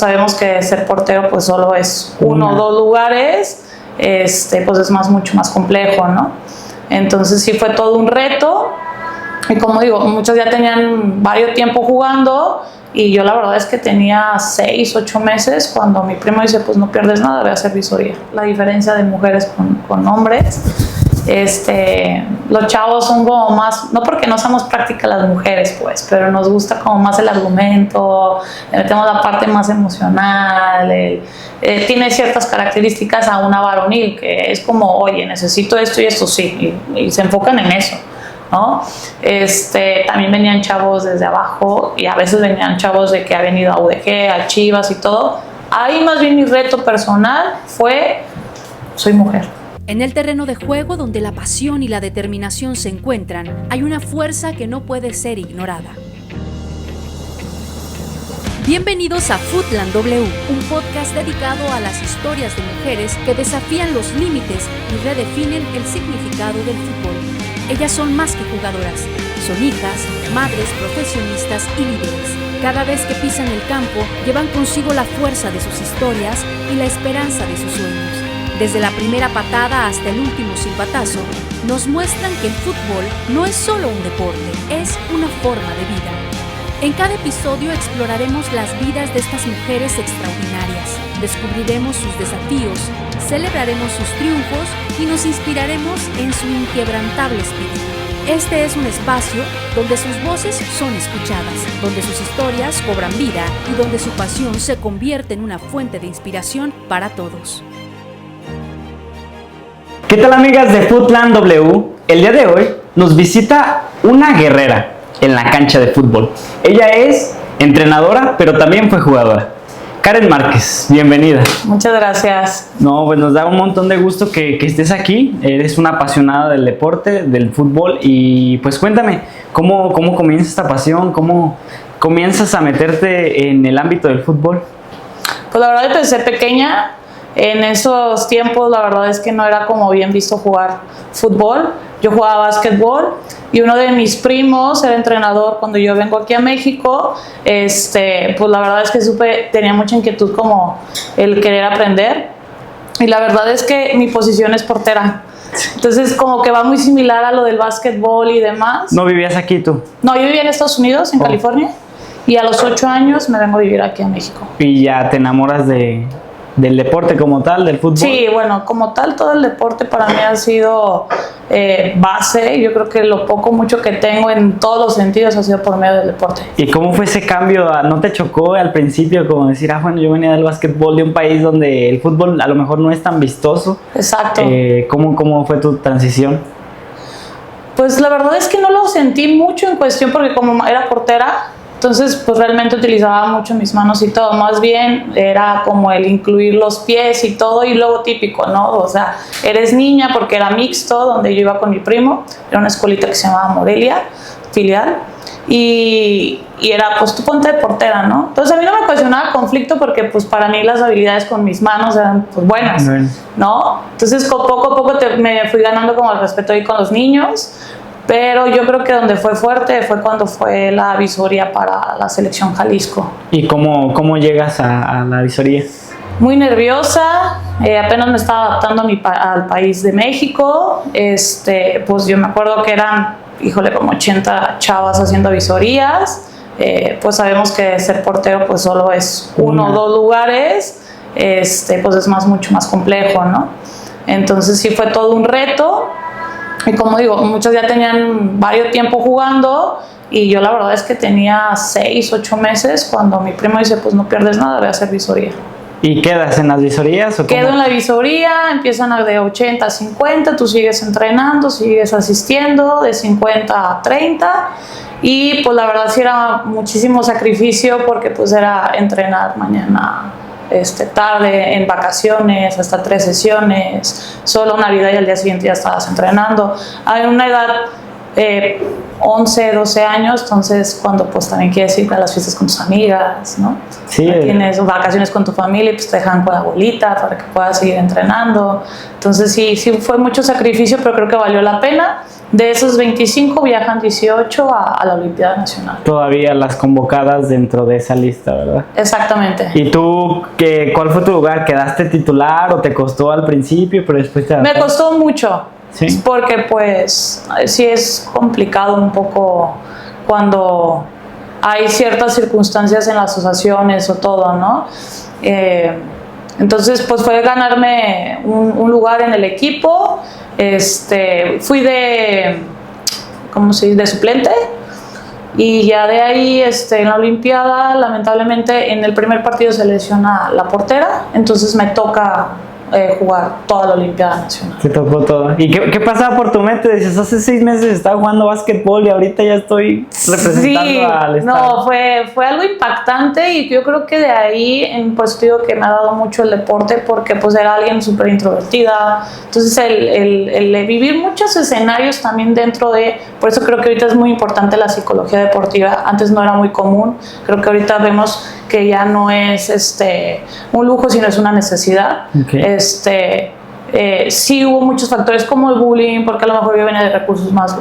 Sabemos que ser portero pues solo es uno o dos lugares, pues es mucho más complejo, ¿no? Entonces sí fue todo un reto y como digo, muchos ya tenían varios tiempo jugando y yo la verdad es que tenía 6, 8 meses cuando mi primo dice pues no pierdes nada, voy a hacer visoría. La diferencia de mujeres con hombres, los chavos son como más, no porque no seamos prácticas las mujeres pues, pero nos gusta como más el argumento, le metemos la parte más emocional, tiene ciertas características a una varonil que es como, oye, necesito esto y esto, sí, y se enfocan en eso, ¿no? También venían chavos desde abajo y a veces venían chavos de que ha venido a UDG, a Chivas y todo. Ahí más bien mi reto personal fue, soy mujer. En el terreno de juego, donde la pasión y la determinación se encuentran, hay una fuerza que no puede ser ignorada. Bienvenidos a Footland W, un podcast dedicado a las historias de mujeres que desafían los límites y redefinen el significado del fútbol. Ellas son más que jugadoras, son hijas, madres, profesionistas y líderes. Cada vez que pisan el campo, llevan consigo la fuerza de sus historias y la esperanza de sus sueños. Desde la primera patada hasta el último silbatazo, nos muestran que el fútbol no es solo un deporte, es una forma de vida. En cada episodio exploraremos las vidas de estas mujeres extraordinarias, descubriremos sus desafíos, celebraremos sus triunfos y nos inspiraremos en su inquebrantable espíritu. Este es un espacio donde sus voces son escuchadas, donde sus historias cobran vida y donde su pasión se convierte en una fuente de inspiración para todos. ¿Qué tal, amigas de Footland W? El día de hoy nos visita una guerrera en la cancha de fútbol. Ella es entrenadora, pero también fue jugadora. Karen Márquez, bienvenida. Muchas gracias. No, pues nos da un montón de gusto que estés aquí. Eres una apasionada del deporte, del fútbol y pues cuéntame, ¿cómo comienza esta pasión? ¿Cómo comienzas a meterte en el ámbito del fútbol? Pues la verdad empecé pequeña. En esos tiempos la verdad es que no era como bien visto jugar fútbol. Yo jugaba básquetbol y uno de mis primos era entrenador cuando yo vengo aquí a México. Pues la verdad es que tenía mucha inquietud como el querer aprender y la verdad es que mi posición es portera. Entonces como que va muy similar a lo del básquetbol y demás. ¿No vivías aquí tú? No, yo vivía en Estados Unidos, en California, y a los 8 años me vengo a vivir aquí a México. ¿Y ya te enamoras del deporte como tal, del fútbol? Sí, bueno, como tal todo el deporte para mí ha sido base. Yo creo que lo mucho que tengo en todos los sentidos ha sido por medio del deporte. ¿Y cómo fue ese cambio? ¿No te chocó al principio como decir, bueno, yo venía del básquetbol de un país donde el fútbol a lo mejor no es tan vistoso? Exacto. ¿Cómo fue tu transición? Pues la verdad es que no lo sentí mucho en cuestión porque como era portera, entonces pues realmente utilizaba mucho mis manos y todo, más bien era como el incluir los pies y todo y luego típico, ¿no? O sea, eres niña porque era mixto, donde yo iba con mi primo, era una escuelita que se llamaba Morelia, filial, y era pues tú ponte de portera, ¿no? Entonces a mí no me ocasionaba conflicto porque pues para mí las habilidades con mis manos eran pues buenas, ¿no? Entonces poco a poco me fui ganando como el respeto ahí con los niños. Pero yo creo que donde fue fuerte fue cuando fue la visoría para la selección Jalisco. ¿Y cómo llegas a la visoría? Muy nerviosa, apenas me estaba adaptando al país de México. Pues yo me acuerdo que eran, como 80 chavas haciendo visorías. Pues sabemos que ser portero pues solo es uno o dos lugares. Pues es mucho más complejo, ¿no? Entonces sí fue todo un reto. Y como digo, muchos ya tenían varios tiempo jugando y yo la verdad es que tenía 6, 8 meses cuando mi primo dice, pues no pierdes nada, voy a hacer visoría. ¿Y quedas en las visorías o cómo? Quedo en la visoría, empiezan de 80 a 50, tú sigues entrenando, sigues asistiendo de 50 a 30 y pues la verdad sí era muchísimo sacrificio porque pues era entrenar mañana, tarde, en vacaciones, hasta 3 sesiones, solo Navidad y al día siguiente ya estabas entrenando. Hay una edad 11, 12 años, entonces cuando pues también quieres ir a las fiestas con tus amigas, ¿no? Sí. Tienes vacaciones con tu familia y pues te dejan con la abuelita para que puedas seguir entrenando. Entonces sí fue mucho sacrificio, pero creo que valió la pena. De esos 25 viajan 18 a la Olimpiada Nacional. Todavía las convocadas dentro de esa lista, ¿verdad? Exactamente. ¿Y tú cuál fue tu lugar? ¿Quedaste titular o te costó al principio, pero después te Me costó mucho. ¿Sí? Porque pues sí es complicado un poco cuando hay ciertas circunstancias en las asociaciones o todo, ¿no? Entonces pues fue ganarme un lugar en el equipo. Fui de suplente, y ya de ahí en la Olimpiada lamentablemente en el primer partido se lesiona la portera, entonces me toca jugar toda la Olimpiada Nacional. Te tocó todo. ¿Y qué pasaba por tu mente? Dices, hace 6 meses estaba jugando básquetbol y ahorita ya estoy representando al estado. No, fue algo impactante, y yo creo que de ahí, pues digo que me ha dado mucho el deporte, porque pues era alguien súper introvertida, entonces el vivir muchos escenarios también dentro de, por eso creo que ahorita es muy importante la psicología deportiva, antes no era muy común, creo que ahorita vemos que ya no es un lujo, sino es una necesidad. Okay. Sí hubo muchos factores como el bullying, porque a lo mejor yo venía de recursos más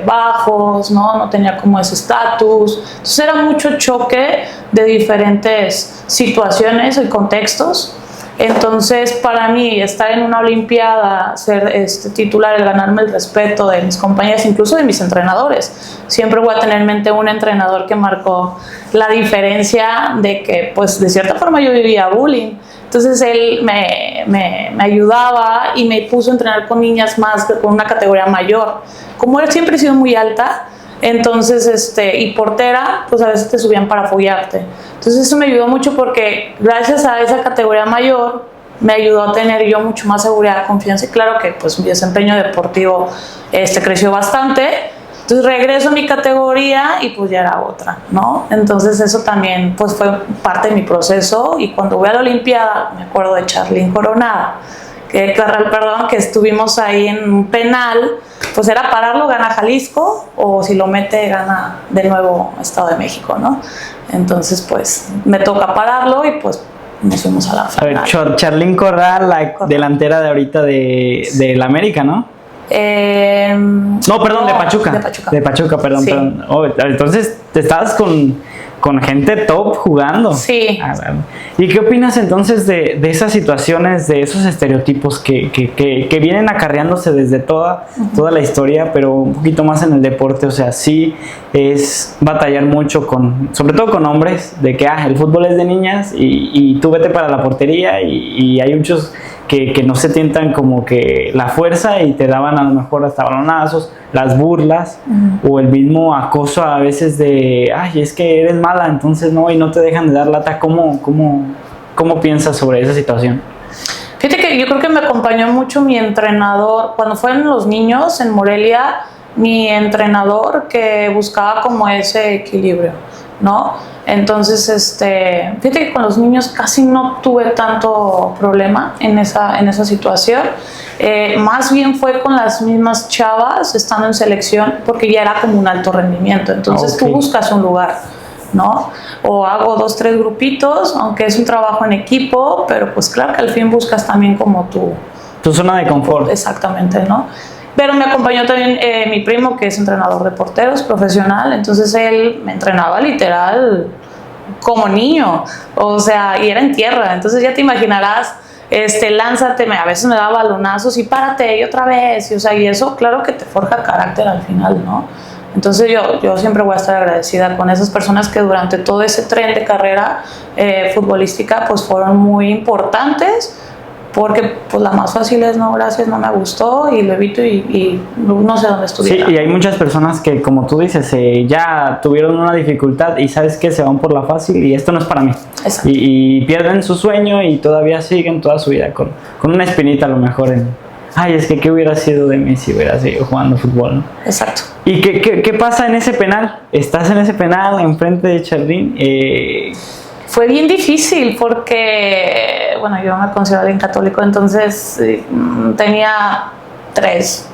bajos, no tenía como ese estatus, entonces era mucho choque de diferentes situaciones y contextos. Entonces para mí estar en una Olimpiada, ser titular, el ganarme el respeto de mis compañeros, incluso de mis entrenadores, siempre voy a tener en mente un entrenador que marcó la diferencia de que pues de cierta forma yo vivía bullying. Entonces él me ayudaba y me puso a entrenar con niñas más, con una categoría mayor. Como él siempre he sido muy alta, entonces, y portera, pues a veces te subían para foguearte. Entonces eso me ayudó mucho, porque gracias a esa categoría mayor me ayudó a tener yo mucho más seguridad, confianza, y claro que pues mi desempeño deportivo creció bastante. Entonces regreso a mi categoría y pues ya era otra, ¿no? Entonces eso también pues fue parte de mi proceso, y cuando voy a la Olimpiada me acuerdo de Charlín Coronada, que estuvimos ahí en un penal, pues era pararlo, gana Jalisco, o si lo mete, gana de nuevo Estado de México, ¿no? Entonces pues me toca pararlo y pues nos fuimos a la final. A ver, Charlín Corral, la delantera de ahorita de la América, ¿no? No, perdón, de Pachuca. De Pachuca, perdón, sí. Perdón. Oh, entonces te estabas con gente top jugando. Sí. ¿Y qué opinas entonces de esas situaciones, de esos estereotipos que vienen acarreándose desde toda la historia, pero un poquito más en el deporte? O sea, sí es batallar mucho sobre todo con hombres, de que el fútbol es de niñas y tú vete para la portería, y hay muchos que no se tientan como que la fuerza y te daban a lo mejor hasta balonazos, las burlas o el mismo acoso a veces de, es que eres mala, entonces no, y no te dejan de dar lata. ¿Cómo piensas sobre esa situación? Fíjate que yo creo que me acompañó mucho mi entrenador, cuando fueron los niños en Morelia, mi entrenador, que buscaba como ese equilibrio, ¿no? Entonces, fíjate que con los niños casi no tuve tanto problema en esa situación. Más bien fue con las mismas chavas estando en selección, porque ya era como un alto rendimiento. Entonces tú buscas un lugar, ¿no? O hago 2, 3 grupitos, aunque es un trabajo en equipo, pero pues claro que al fin buscas también como tu zona de confort. Exactamente, ¿no? Pero me acompañó también mi primo, que es entrenador de porteros profesional, entonces él me entrenaba literal como niño, o sea, y era en tierra, entonces ya te imaginarás, lánzate, a veces me daba balonazos y párate, y otra vez, y eso claro que te forja carácter al final, ¿no? Entonces yo siempre voy a estar agradecida con esas personas que durante todo ese tren de carrera futbolística pues fueron muy importantes, porque pues la más fácil es no, gracias, no me gustó y lo evito y no sé dónde estuviera. Sí, y hay muchas personas que, como tú dices, ya tuvieron una dificultad y sabes que se van por la fácil y esto no es para mí. Exacto. Y pierden su sueño y todavía siguen toda su vida con una espinita a lo mejor es que qué hubiera sido de mí si hubiera seguido jugando fútbol, ¿no? Exacto. ¿Y qué pasa en ese penal? Estás en ese penal enfrente de Charlín. Fue bien difícil porque, bueno, yo me considero alguien católico, entonces tenía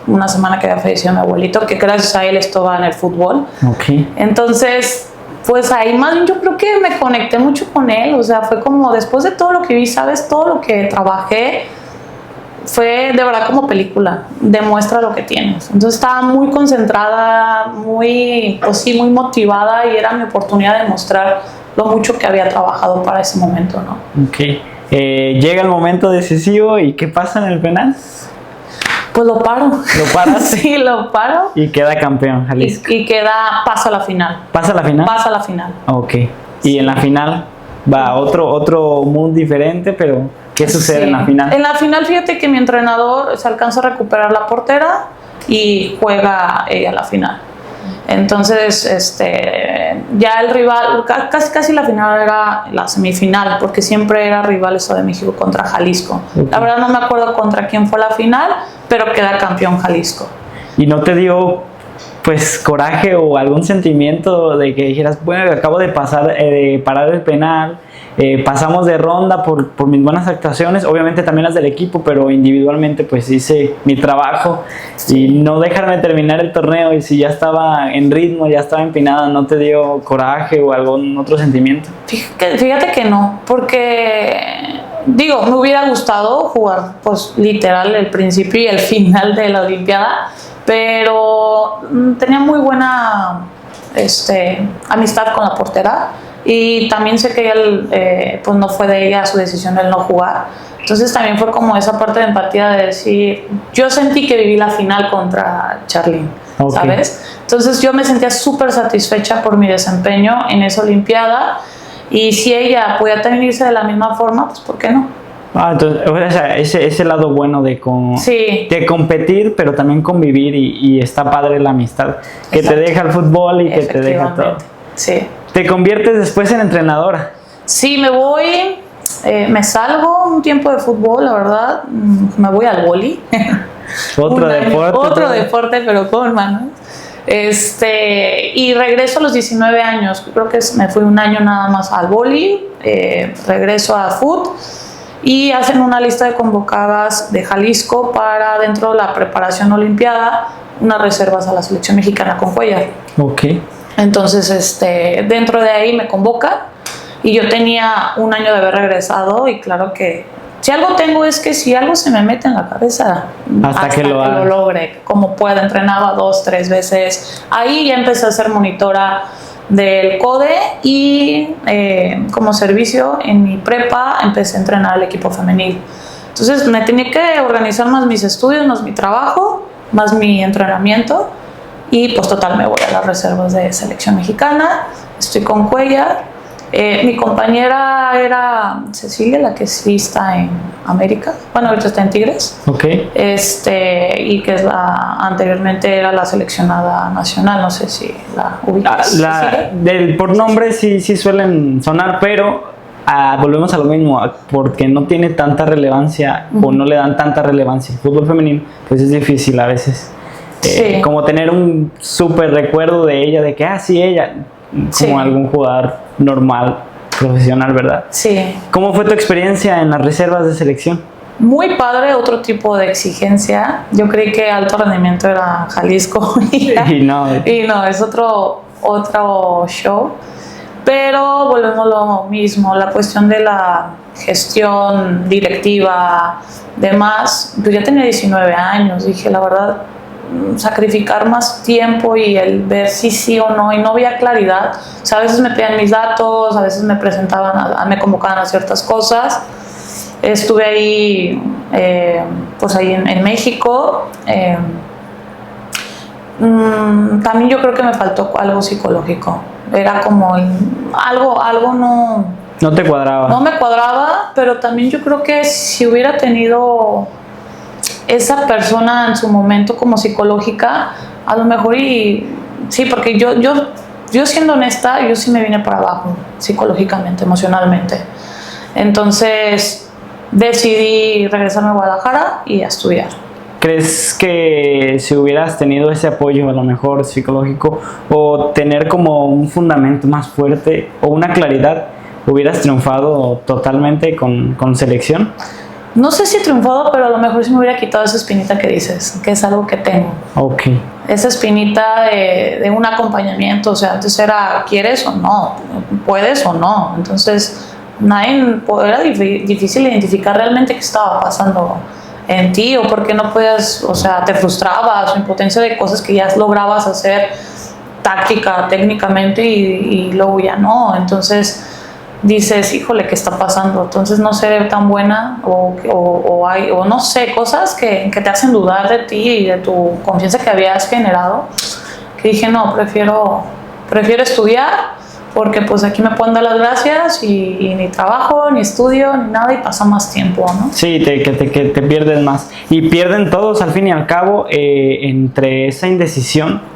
una semana que había fallecido mi abuelito, que gracias a él estaba en el fútbol. Okay. Entonces, pues ahí más bien yo creo que me conecté mucho con él, o sea, fue como después de todo lo que vi, ¿sabes? Todo lo que trabajé, fue de verdad como película, demuestra lo que tienes. Entonces estaba muy concentrada, muy motivada y era mi oportunidad de mostrar lo mucho que había trabajado para ese momento, ¿no? Okay. Llega el momento decisivo y ¿qué pasa en el penal? Pues lo paro. ¿Lo paras? Sí, lo paro. Y queda campeón Jalisco. Y pasa a la final. ¿Pasa a la final? Pasa a la final. Ok. Y en la final va otro mood diferente, pero ¿qué sucede en la final? En la final, fíjate que mi entrenador se alcanza a recuperar la portera y juega ella la final. Entonces, ya el rival, casi la final era la semifinal, porque siempre era rival Estado de México contra Jalisco. Okay. La verdad no me acuerdo contra quién fue la final, pero queda campeón Jalisco. ¿Y no te dio, pues, coraje o algún sentimiento de que dijeras, bueno, acabo de parar el penal, pasamos de ronda por mis buenas actuaciones, obviamente también las del equipo, pero individualmente pues hice mi trabajo y no dejarme terminar el torneo, y si ya estaba en ritmo, ya estaba empinada, ¿no te dio coraje o algún otro sentimiento? Fíjate que no, porque digo, me hubiera gustado jugar pues literal el principio y el final de la Olimpiada, pero tenía muy buena amistad con la portera. Y también sé que ella, pues no fue de ella su decisión el no jugar. Entonces también fue como esa parte de empatía de decir, yo sentí que viví la final contra Charlyn, okay, ¿sabes? Entonces yo me sentía súper satisfecha por mi desempeño en esa Olimpiada, y si ella podía también irse de la misma forma, pues ¿por qué no? Entonces, o sea, ese lado bueno de competir, pero también convivir, y está padre la amistad que te deja el fútbol y que te deja todo. Sí. ¿Te conviertes después en entrenadora? Sí, me voy, me salgo un tiempo de fútbol, la verdad, me voy al vóley. Otro deporte, pero con manos. Y regreso a los 19 años, creo que me fui un año nada más al vóley, regreso a fútbol y hacen una lista de convocadas de Jalisco para, dentro de la preparación olimpiada, unas reservas a la selección mexicana con Cuellar. Ok. Entonces, dentro de ahí me convoca, y yo tenía un año de haber regresado, y claro que si algo tengo es que si algo se me mete en la cabeza, hasta que lo logre, como pueda. Entrenaba 2-3 veces. Ahí ya empecé a ser monitora del CODE, y como servicio en mi prepa empecé a entrenar al equipo femenil. Entonces me tenía que organizar más mis estudios, más mi trabajo, más mi entrenamiento. Y pues total, me voy a las reservas de selección mexicana, estoy con Cuellar. Mi compañera era Cecilia, la que sí está en América, bueno, ahorita está en Tigres. Ok. Y que anteriormente era la seleccionada nacional, no sé si la ubicas. Por nombre sí suelen sonar, pero volvemos a lo mismo, porque no tiene tanta relevancia, o no le dan tanta relevancia al fútbol femenino, pues es difícil a veces. Sí. Como tener un súper recuerdo de ella, de que sí, ella, como algún jugador normal, profesional, ¿verdad? Sí. ¿Cómo fue tu experiencia en las reservas de selección? Muy padre, otro tipo de exigencia. Yo creí que alto rendimiento era Jalisco y no, es otro show. Pero volvemos a lo mismo, la cuestión de la gestión directiva, demás. Pues ya tenía 19 años, dije, la verdad, sacrificar más tiempo y el ver si sí o no, y no había claridad. O sea, a veces me pedían mis datos, a veces me me convocaban a ciertas cosas. Estuve ahí, pues ahí en México. También yo creo que me faltó algo psicológico. Era como algo no te cuadraba. No me cuadraba, pero también yo creo que si hubiera tenido esa persona en su momento como psicológica, a lo mejor, y sí, porque yo siendo honesta, yo sí me vine para abajo psicológicamente, emocionalmente. Entonces decidí regresarme a Guadalajara y a estudiar. ¿Crees que si hubieras tenido ese apoyo a lo mejor psicológico, o tener como un fundamento más fuerte o una claridad, hubieras triunfado totalmente con selección? no sé si he triunfado, pero a lo mejor sí me hubiera quitado esa espinita que dices, que es algo que tengo. Ok. Esa espinita de un acompañamiento, o sea, antes era, ¿quieres o no? ¿Puedes o no? Entonces, era difícil identificar realmente qué estaba pasando en ti, o por qué no podías, o sea, te frustrabas, o impotencia de cosas que ya lograbas hacer táctica, técnicamente, y luego ya no. Entonces dices, híjole, ¿qué está pasando? Entonces no seré tan buena, o no sé, cosas que te hacen dudar de ti y de tu confianza que habías generado, que dije, no, prefiero estudiar, porque pues aquí me pueden dar las gracias y ni trabajo, ni estudio, ni nada, y pasa más tiempo, ¿no? Sí, que te pierdes más. Y pierden todos al fin y al cabo entre esa indecisión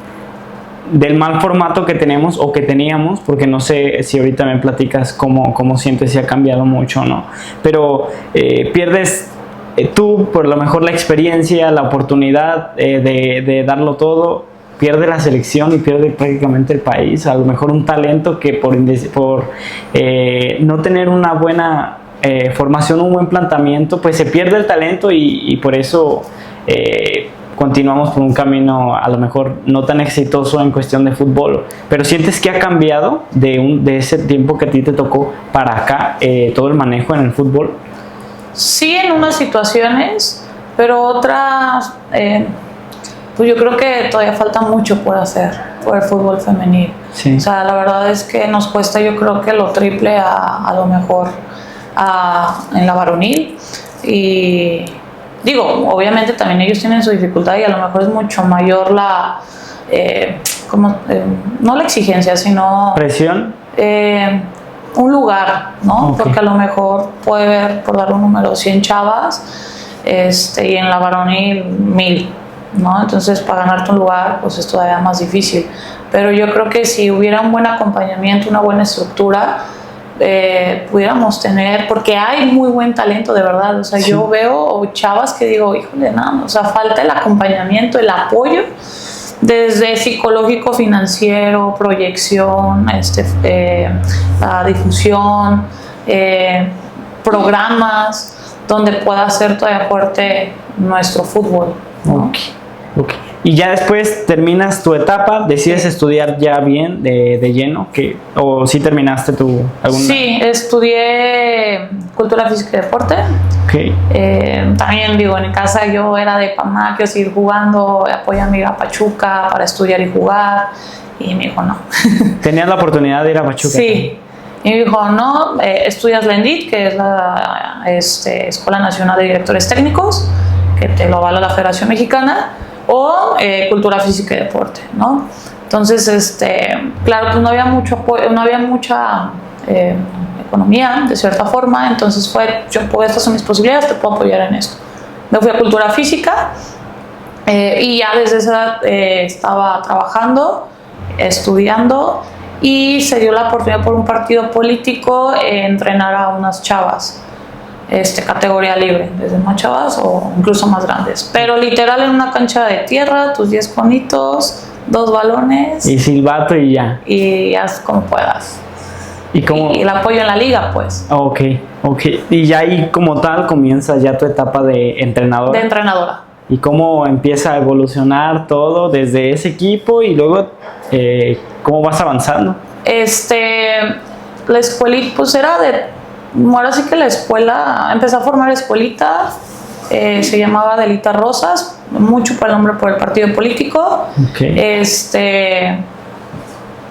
del mal formato que tenemos o que teníamos, porque no sé si ahorita me platicas cómo sientes si ha cambiado mucho o no, pero pierdes tú por lo mejor la experiencia, la oportunidad de darlo todo, pierde la selección y pierde prácticamente el país, a lo mejor un talento que por no tener una buena formación, un buen planteamiento, pues se pierde el talento y por eso continuamos por un camino a lo mejor no tan exitoso en cuestión de fútbol. Pero ¿sientes que ha cambiado de ese tiempo que a ti te tocó para acá todo el manejo en el fútbol? Sí, en unas situaciones, pero otras, pues yo creo que todavía falta mucho por hacer por el fútbol femenil. Sí. O sea, la verdad es que nos cuesta, yo creo que lo triple a lo mejor en la varonil. Y digo, obviamente también ellos tienen su dificultad y a lo mejor es mucho mayor no la exigencia, sino ¿Presión? un lugar, ¿no? Okay. Porque a lo mejor puede haber, por dar un número, 100 chavas, y en la varonil 1000, ¿no? Entonces, para ganarte un lugar, pues es todavía más difícil. Pero yo creo que si hubiera un buen acompañamiento, una buena estructura, pudiéramos tener, porque hay muy buen talento de verdad, o sea, sí. Yo veo chavas que digo, híjole, nada, o sea, falta el acompañamiento, el apoyo, desde psicológico, financiero, proyección, la difusión, programas donde pueda ser todavía fuerte nuestro fútbol, ¿no? Okay. Y ya después terminas tu etapa, decides estudiar ya bien de lleno, o sí terminaste alguna. Sí, estudié cultura física y deporte. Okay. También digo, en casa yo era de mamá, quiero seguir jugando, apoyarme a ir a Pachuca para estudiar y jugar, y me dijo no. ¿Tenías la oportunidad de ir a Pachuca? Sí. Y me dijo, no, estudias la ENDIT, que es la Escuela Nacional de Directores Técnicos, que te lo avala la Federación Mexicana, o cultura física y deporte, ¿no? Entonces, claro, pues no había mucho apoyo, no había mucha economía, de cierta forma, entonces estas son mis posibilidades, te puedo apoyar en esto. Me fui a cultura física, y ya desde esa edad estaba trabajando, estudiando, y se dio la oportunidad por un partido político entrenar a unas chavas, categoría libre, desde más chavas o incluso más grandes, pero literal en una cancha de tierra, tus 10 conitos, 2 balones y silbato y ya, y haz como puedas, y el apoyo en la liga, pues. Ok, y ya ahí como tal comienza ya tu etapa de entrenadora. ¿Y cómo empieza a evolucionar todo desde ese equipo y luego cómo vas avanzando? La escuelita, pues era ahora sí que la escuela, empecé a formar escuelita, se llamaba Adelita Rosas, mucho por el nombre por el partido político. Okay.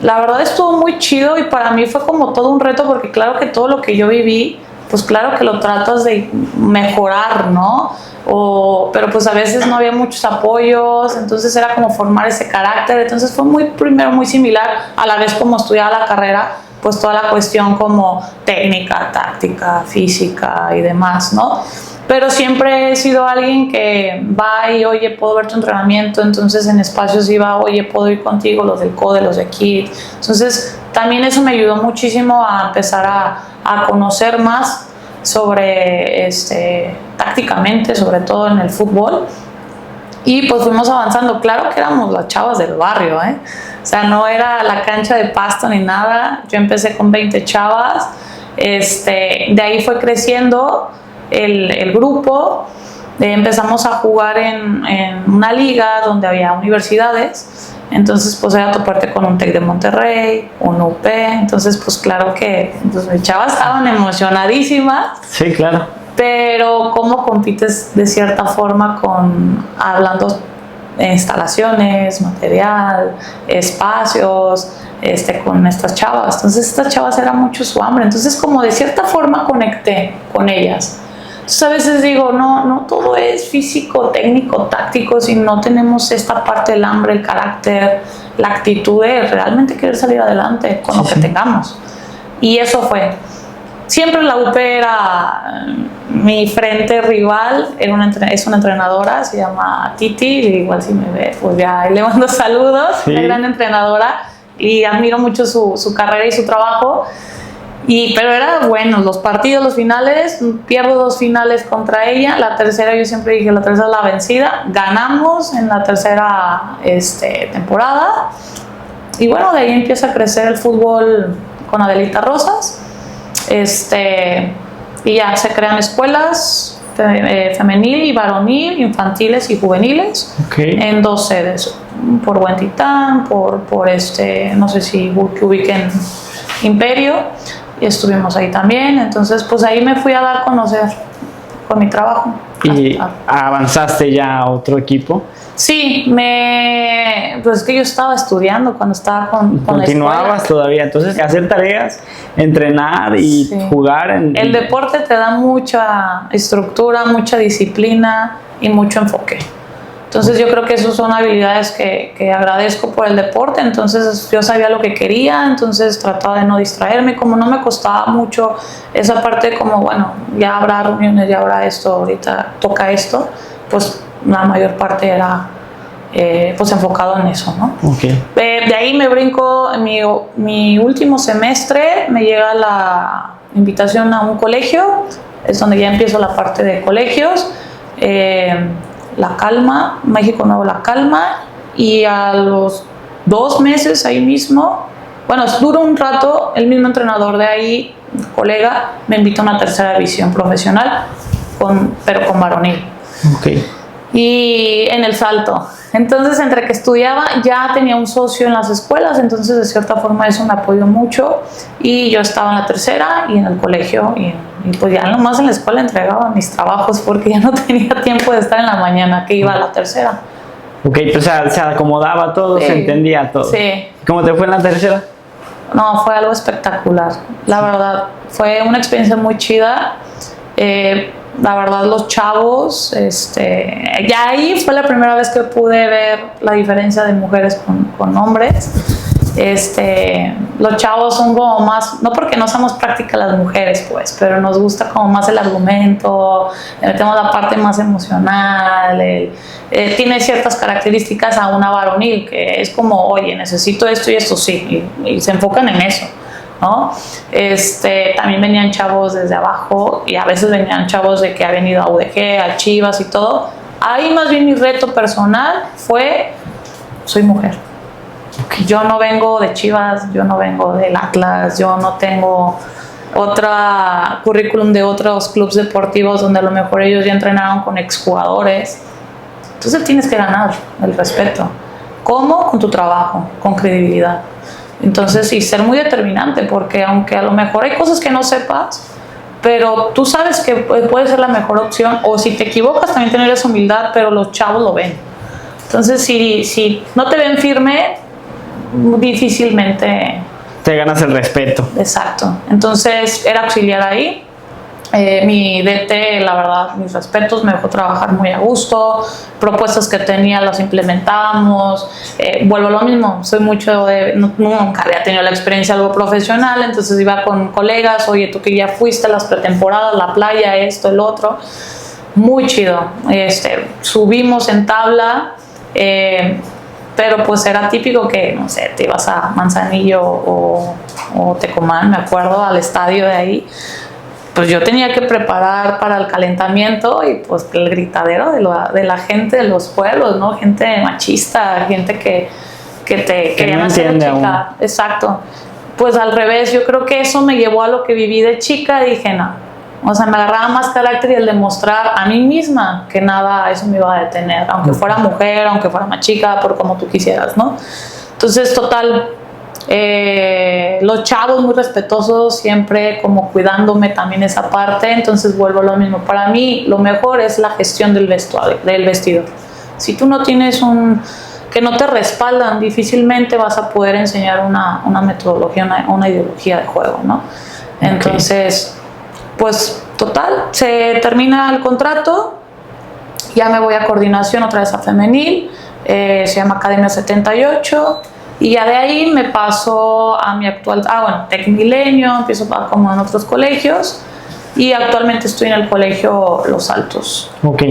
La verdad estuvo muy chido y para mí fue como todo un reto, porque claro que todo lo que yo viví, pues claro que lo tratas de mejorar, ¿no? Pero pues a veces no había muchos apoyos, entonces era como formar ese carácter, entonces fue primero muy similar, a la vez como estudiaba la carrera, pues toda la cuestión como técnica, táctica, física y demás, ¿no? Pero siempre he sido alguien que va y, oye, puedo ver tu entrenamiento, entonces en espacios iba, oye, puedo ir contigo, los del CODE, los de KID. Entonces también eso me ayudó muchísimo a empezar a conocer más sobre, tácticamente, sobre todo en el fútbol. Y pues fuimos avanzando, claro que éramos las chavas del barrio, O sea, no era la cancha de pasto ni nada, yo empecé con 20 chavas, de ahí fue creciendo. el grupo. Empezamos a jugar en una liga donde había universidades, entonces pues era toparte con un TEC de Monterrey, un UP, entonces pues claro que pues, mis chavas estaban emocionadísimas. Sí, claro. Pero cómo compites de cierta forma hablando de instalaciones, material, espacios, con estas chavas. Entonces estas chavas era mucho su hambre, entonces como de cierta forma conecté con ellas. Entonces a veces digo, no todo es físico, técnico, táctico, si no tenemos esta parte del hambre, el carácter, la actitud de realmente querer salir adelante con lo que tengamos. Y eso fue. Siempre la UP era mi frente rival, es una entrenadora, se llama Titi, igual si me ve, pues ya le mando saludos, una gran entrenadora, y admiro mucho su carrera y su trabajo. Pero era bueno, los partidos, los finales, pierdo 2 finales contra ella, la tercera yo siempre dije, la tercera es la vencida, ganamos en la tercera temporada, y bueno, de ahí empieza a crecer el fútbol con Adelita Rosas, y ya se crean escuelas femenil y varonil, infantiles y juveniles, en 2 sedes, por Huentitán, por no sé si ubiquen Imperio, y estuvimos ahí también. Entonces pues ahí me fui a dar a conocer con mi trabajo. ¿Y avanzaste ya a otro equipo? Sí, pues es que yo estaba estudiando cuando estaba con continuabas todavía, entonces hacer tareas, entrenar y jugar el deporte te da mucha estructura, mucha disciplina y mucho enfoque. Entonces yo creo que esas son habilidades que agradezco por el deporte. Entonces yo sabía lo que quería, entonces trataba de no distraerme, como no me costaba mucho esa parte, como bueno, ya habrá reuniones, ya habrá esto, ahorita toca esto, pues la mayor parte era pues enfocado en eso, ¿no? De ahí me brinco, mi último semestre me llega la invitación a un colegio, es donde ya empiezo la parte de colegios, La Calma, México Nuevo La Calma, y a los 2 meses ahí mismo, bueno, duró un rato, el mismo entrenador de ahí, colega, me invitó a una tercera división profesional, pero con varonil. Y en el Salto. Entonces, entre que estudiaba, ya tenía un socio en las escuelas, entonces de cierta forma eso me apoyó mucho, y yo estaba en la tercera y en el colegio, y pues ya nomás en la escuela entregaba mis trabajos porque ya no tenía tiempo de estar en la mañana, que iba a la tercera. O sea, se acomodaba todo, se entendía todo. Sí. ¿Cómo te fue en la tercera? No, fue algo espectacular, la verdad, fue una experiencia muy chida. La verdad, los chavos, ya ahí fue la primera vez que pude ver la diferencia de mujeres con hombres. Los chavos son como más, no porque no seamos prácticas las mujeres, pues, pero nos gusta como más el argumento, le metemos la parte más emocional, tiene ciertas características a una varonil, que es como, oye, necesito esto y esto, sí, y se enfocan en eso, ¿no? También venían chavos desde abajo, y a veces venían chavos de que ha venido a UDG, a Chivas y todo. Ahí más bien mi reto personal fue, soy mujer. Yo no vengo de Chivas, yo no vengo del Atlas, yo no tengo otra currículum de otros clubes deportivos donde a lo mejor ellos ya entrenaron con exjugadores. Entonces tienes que ganar el respeto. ¿Cómo? Con tu trabajo, con credibilidad. Entonces, y ser muy determinante, porque aunque a lo mejor hay cosas que no sepas, pero tú sabes que puede ser la mejor opción, o si te equivocas también tener esa humildad, pero los chavos lo ven. Entonces, si no te ven firme, difícilmente te ganas el respeto. Exacto. Entonces era auxiliar ahí. Mi DT, la verdad, mis respetos, me dejó trabajar muy a gusto, propuestas que tenía las implementábamos, vuelvo a lo mismo, soy mucho de, nunca había tenido la experiencia algo profesional, entonces iba con colegas, oye, tú que ya fuiste a las pretemporadas, la playa, esto, el otro, muy chido, subimos en tabla, pero pues era típico que, no sé, te ibas a Manzanillo o Tecomán, me acuerdo, al estadio de ahí. Pues yo tenía que preparar para el calentamiento y pues el gritadero de la gente de los pueblos, ¿no? Gente machista, gente que te querían hacer chica. Exacto. Pues al revés, yo creo que eso me llevó a lo que viví de chica y dije, no, O sea, me agarraba más carácter y el demostrar a mí misma que nada eso me iba a detener, aunque fuera mujer, aunque fuera más chica, por como tú quisieras, ¿no? Entonces, total, los chavos muy respetuosos, siempre como cuidándome también esa parte. Entonces vuelvo a lo mismo, para mí lo mejor es la gestión del vestuario, del vestidor. Si tú no tienes que no te respaldan, difícilmente vas a poder enseñar una metodología, una ideología de juego, ¿no? Entonces, pues total, se termina el contrato, ya me voy a coordinación otra vez a femenil, se llama Academia 78, y ya de ahí me paso a mi actual, Tec Milenio, empiezo como en otros colegios, y actualmente estoy en el colegio Los Altos. Ok.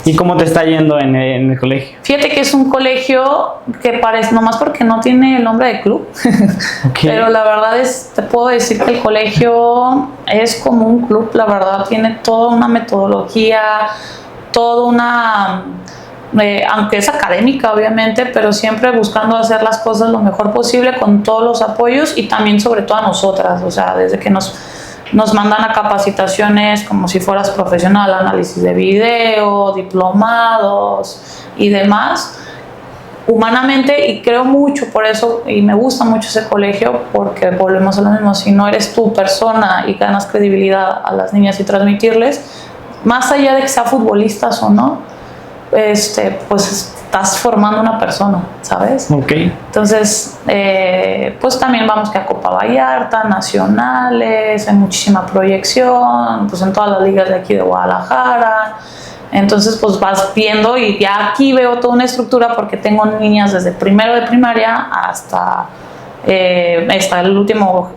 ¿Y cómo te está yendo en el colegio? Fíjate que es un colegio que parece, nomás porque no tiene el nombre de club, pero la verdad te puedo decir que el colegio es como un club, la verdad, tiene toda una metodología, toda una, aunque es académica obviamente, pero siempre buscando hacer las cosas lo mejor posible con todos los apoyos y también sobre todo a nosotras, o sea, desde que nos mandan a capacitaciones como si fueras profesional, análisis de video, diplomados y demás, humanamente, y creo mucho por eso, y me gusta mucho ese colegio, porque volvemos a lo mismo, si no eres tu persona y ganas credibilidad a las niñas y transmitirles, más allá de que sea futbolistas o no, pues estás formando una persona, ¿sabes? Okay. Entonces, pues también vamos que a Copa Vallarta, nacionales, hay muchísima proyección, pues en todas las ligas de aquí de Guadalajara. Entonces, pues vas viendo, y ya aquí veo toda una estructura porque tengo niñas desde primero de primaria hasta el último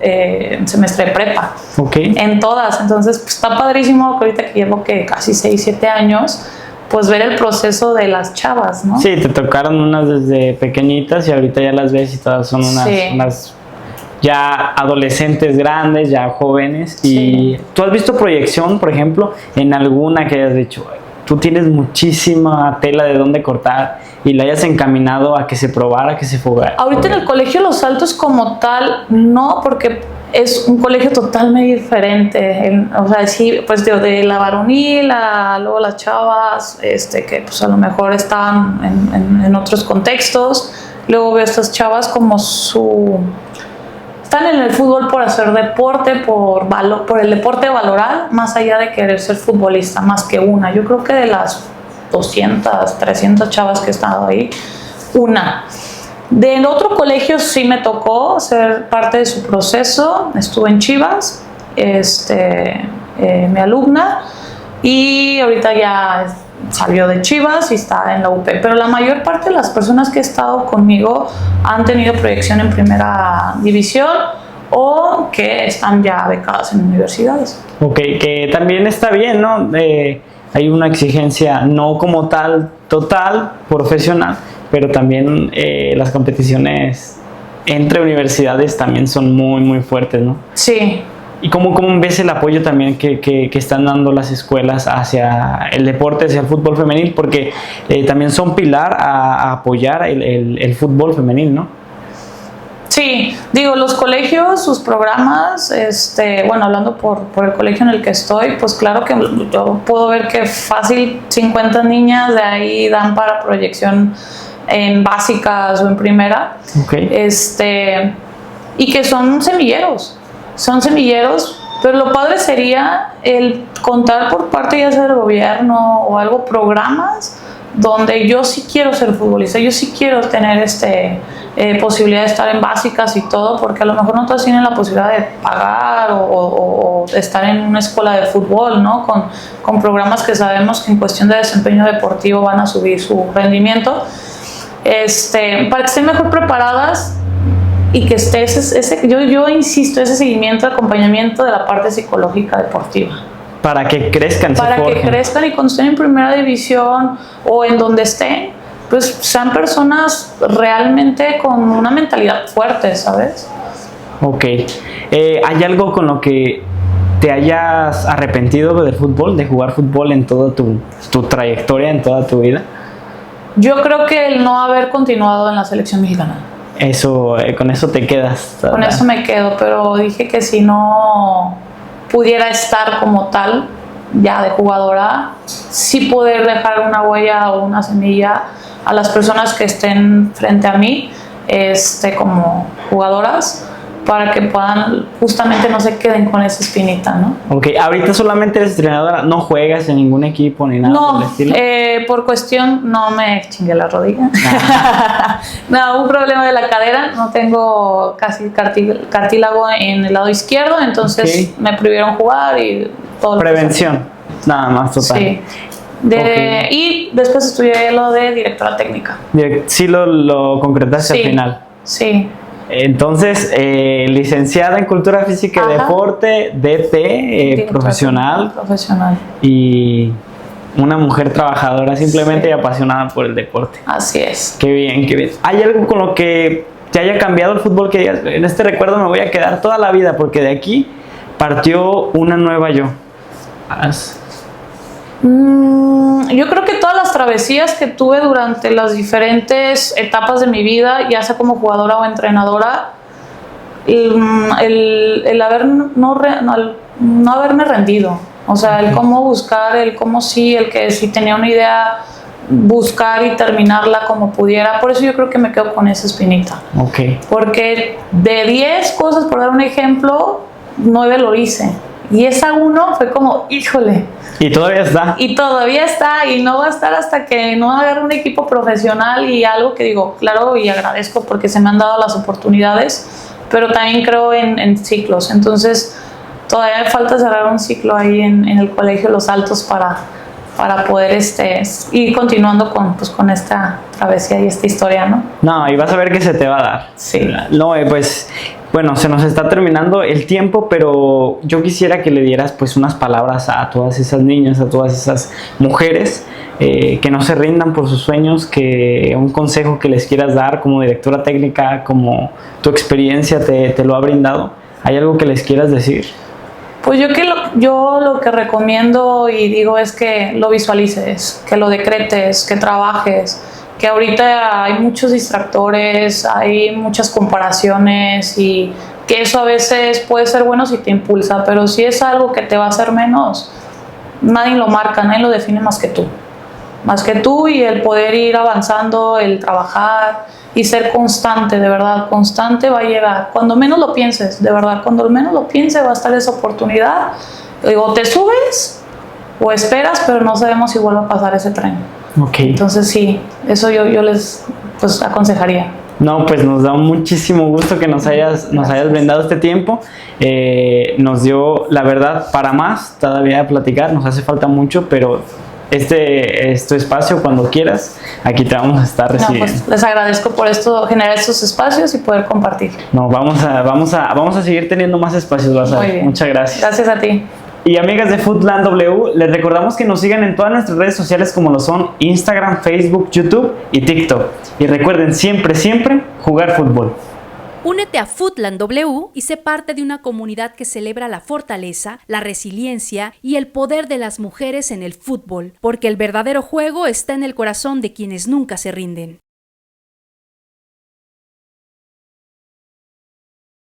semestre de prepa. Okay. En todas. Entonces, pues está padrísimo que ahorita que llevo casi 6, 7 años, pues ver el proceso de las chavas, ¿no? Sí, te tocaron unas desde pequeñitas y ahorita ya las ves y todas son unas ya adolescentes grandes, ya jóvenes. Sí. ¿Y tú has visto proyección, por ejemplo, en alguna que hayas dicho, tú tienes muchísima tela de dónde cortar, y la hayas encaminado a que se probara, que se fogara? Ahorita en el colegio Los Altos como tal, no, porque es un colegio totalmente diferente. O sea, sí, pues de la varonil a luego las chavas, que pues a lo mejor están en otros contextos. Luego veo estas chavas como están en el fútbol por hacer deporte, por el deporte valorar, más allá de querer ser futbolista, más que una. Yo creo que de las 200, 300 chavas que he estado ahí, una. Del otro colegio sí me tocó ser parte de su proceso, estuve en Chivas, mi alumna, y ahorita ya salió de Chivas y está en la UP, pero la mayor parte de las personas que han estado conmigo han tenido proyección en primera división o que están ya becadas en universidades. Ok, que también está bien, ¿no? Hay una exigencia no como tal, total, profesional, pero también las competiciones entre universidades también son muy, muy fuertes, ¿no? Sí. ¿Y cómo ves el apoyo también que están dando las escuelas hacia el deporte, hacia el fútbol femenil? Porque también son pilar a apoyar el fútbol femenil, ¿no? Sí, digo, los colegios, sus programas, hablando por el colegio en el que estoy, pues claro que yo puedo ver que fácil 50 niñas de ahí dan para proyección en básicas o en primera. Okay. Y que son semilleros, pero lo padre sería el contar por parte ya sea del gobierno o algo, programas donde yo sí quiero ser futbolista, yo sí quiero tener posibilidad de estar en básicas y todo, porque a lo mejor no todas tienen la posibilidad de pagar o de estar en una escuela de fútbol, ¿no? Con programas que sabemos que en cuestión de desempeño deportivo van a subir su rendimiento, para que estén mejor preparadas y que esté yo insisto, ese seguimiento, acompañamiento de la parte psicológica deportiva. Para que crezcan, para que crezcan, y cuando estén en primera división o en donde estén, pues sean personas realmente con una mentalidad fuerte, ¿sabes? Ok. ¿Hay algo con lo que te hayas arrepentido del fútbol, de jugar fútbol en toda tu trayectoria, en toda tu vida? Yo creo que el no haber continuado en la selección mexicana. Eso, con eso te quedas. Con eso me quedo, pero dije que si no pudiera estar como tal, ya de jugadora, sí poder dejar una huella o una semilla a las personas que estén frente a mí, como jugadoras, para que puedan, justamente no se queden con esa espinita, ¿no? Ok, ahorita solamente eres entrenadora, no juegas en ningún equipo ni nada por el No, estilo. por cuestión, no me chingué la rodilla. No, un problema de la cadera, no tengo casi cartílago en el lado izquierdo, entonces Ok. me prohibieron jugar y todo lo que Prevención, nada más, total. Sí. Ok. Y después estudié lo de directora técnica. Sí lo concretaste Sí, al final. sí. Entonces, licenciada en Cultura Física y Ajá. Deporte, DT, Directora profesional técnica, profesional. y una mujer trabajadora simplemente Sí. y apasionada por el deporte. Así es. Qué bien, qué bien. ¿Hay algo con lo que te haya cambiado el fútbol que digas, en este recuerdo me voy a quedar toda la vida porque de aquí partió una nueva yo? Yo creo que todas las travesías que tuve durante las diferentes etapas de mi vida, ya sea como jugadora o entrenadora, el haber no haberme rendido, o sea, el cómo buscar, el cómo sí, el que si tenía una idea, buscar y terminarla como pudiera. Por eso yo creo que me quedo con esa espinita. Ok. Porque de 10 cosas, por dar un ejemplo, 9 lo hice. Y esa 1 fue como, híjole. Y todavía está. Y todavía está, y no va a estar hasta que no agarre un equipo profesional y algo que digo, claro, y agradezco porque se me han dado las oportunidades, pero también creo en ciclos. Entonces, todavía me falta cerrar un ciclo ahí en el Colegio Los Altos para poder ir continuando con esta travesía y esta historia, ¿no? No, y vas a ver que se te va a dar. Sí. No, pues, bueno, se nos está terminando el tiempo, pero yo quisiera que le dieras pues unas palabras a todas esas niñas, a todas esas mujeres que no se rindan por sus sueños, que un consejo que les quieras dar como directora técnica, como tu experiencia te lo ha brindado. ¿Hay algo que les quieras decir? Pues yo lo que recomiendo y digo es que lo visualices, que lo decretes, que trabajes, que ahorita hay muchos distractores, hay muchas comparaciones y que eso a veces puede ser bueno si te impulsa, pero si es algo que te va a hacer menos, nadie lo marca, nadie lo define más que tú. Más que tú, y el poder ir avanzando, el trabajar y ser constante, de verdad, constante va a llegar. Cuando menos lo pienses, de verdad, cuando menos lo pienses va a estar esa oportunidad. O te subes o esperas, pero no sabemos si vuelve a pasar ese tren. Ok. Entonces sí, eso yo les pues aconsejaría. No, pues nos da muchísimo gusto que nos hayas brindado este tiempo. Nos dio, la verdad, para más todavía platicar, nos hace falta mucho, pero este es tu espacio cuando quieras, aquí te vamos a estar recibiendo. Pues les agradezco por generar estos espacios y poder compartir. No, vamos a seguir teniendo más espacios, vas a Muy ver. bien. Muchas gracias. Gracias a ti. Y amigas de Footland W, les recordamos que nos sigan en todas nuestras redes sociales como lo son Instagram, Facebook, YouTube y TikTok. Y recuerden siempre, siempre jugar fútbol. Únete a Footland W y sé parte de una comunidad que celebra la fortaleza, la resiliencia y el poder de las mujeres en el fútbol, porque el verdadero juego está en el corazón de quienes nunca se rinden.